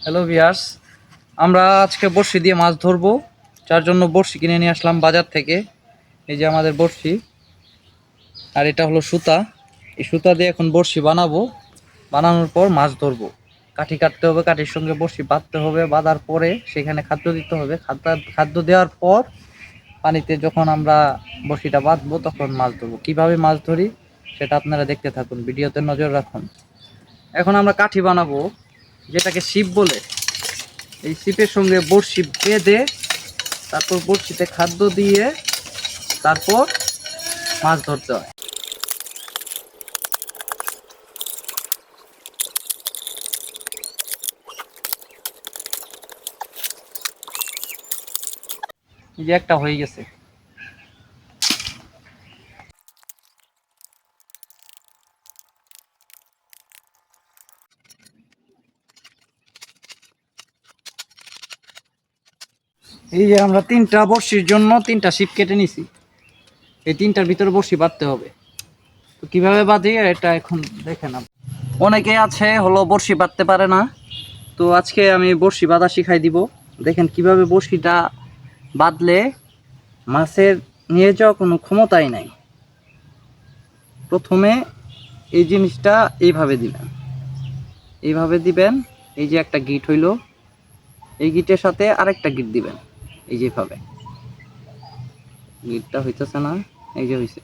Hello viewers, আমরা আজকে বড়শি দিয়ে মাছ ধরবো। যার জন্য বড়শি কিনে নিয়ে আসলাম বাজার থেকে। এই যে আমাদের বড়শি, আর এটা হলো সুতা। এই সুতা দিয়ে এখন বড়শি বানাবো। বানানোর পর মাছ ধরবো। কাঠি কাটতে হবে, কাঠির সঙ্গে বড়শি বাঁধতে হবে। বাঁধার পরে সেখানে খাদ্য দিতে হবে। খাদ্য দেওয়ার পর পানিতে যখন আমরা বড়শিটা বাঁধবো তখন মাছ ধরবো। কিভাবে মাছ ধরি সেটা আপনারা দেখতে থাকুন, ভিডিওতে নজর রাখুন। এখন আমরা কাঠি বানাবো, যেটাকে ছিপ বলে। এই ছিপের সঙ্গে বড়শি বেঁধে তারপর বড়শিতে খাদ্য দিয়ে তারপর মাছ ধরতে হয়। এই যে একটা হয়ে গেছে। এই যে আমরা তিনটা বড়শির জন্য তিনটা ছিপ কেটে নিছি। এই তিনটার ভিতরে বড়শি বাঁধতে হবে। তো কিভাবে বাঁধি এটা এখন দেখেন। অনেকে আছে হলো বড়শি বাঁধতে পারে না, তো আজকে আমি বড়শি বাঁধা শিখাই দিব। দেখেন কিভাবে বড়শিটা বাঁধলে মাছের নিয়ে যাওয়া কোনো ক্ষমতাই নাই। প্রথমে এই জিনিসটা এইভাবে দিবেন, এইভাবে দিবেন। এই যে একটা গিট হইলো, এই গিটের সাথে আরেকটা গিট দিবেন। এই যেভাবে গিটটা হইতেছে না, এই যে হইছে।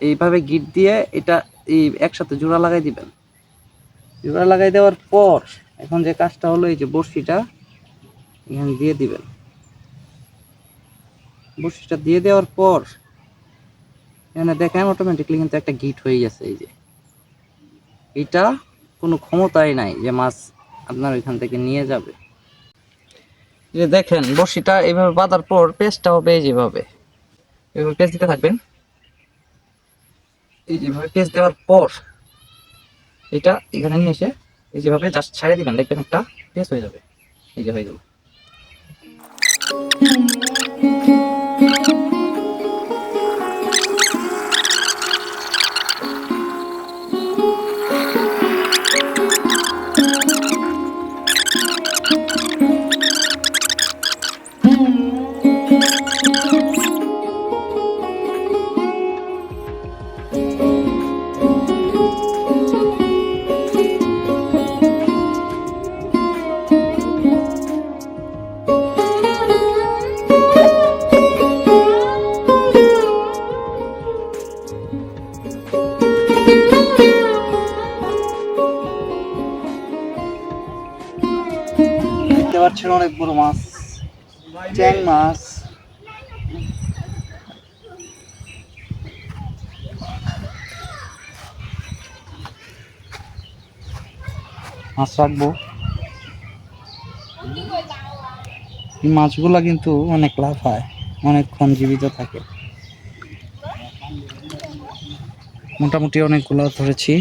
এইভাবে গিট দিয়ে এটা এই একসাথে জোড়া লাগাই দিবেন। জোড়া লাগাই দেওয়ার পর এখন যে কাজটা হলো, এই যে বড়শিটা এখানে দিয়ে দিবেন। বড়শিটা দিয়ে দেওয়ার পর এখানে দেখেন অটোমেটিকলি কিন্তু একটা গিট হয়ে গেছে। এই যে এটা কোনো ক্ষমতাই নাই যে মাছ আপনার ওইখান থেকে নিয়ে যাবে। যে দেখেন বড়শিটা এইভাবে বাঁধার পর পেঁচটা হবে এই যেভাবে, এইভাবে পেঁচ দিতে থাকবেন। এই যেভাবে পেঁচ দেওয়ার পর এটা এখানে নিয়ে এসে এই যেভাবে জাস্ট ছাড়িয়ে দিবেন, দেখবেন একটা পেঁচ হয়ে যাবে। এই যে হয়ে গেল। দেখতে পাচ্ছেন অনেক বড় মাছ, চ্যাং মাছ। মাছ রাখবো। এই মাছগুলা কিন্তু অনেক লাভ হয়, অনেকক্ষণ জীবিত থাকে। মোটামুটি অনেকগুলো ধরেছি।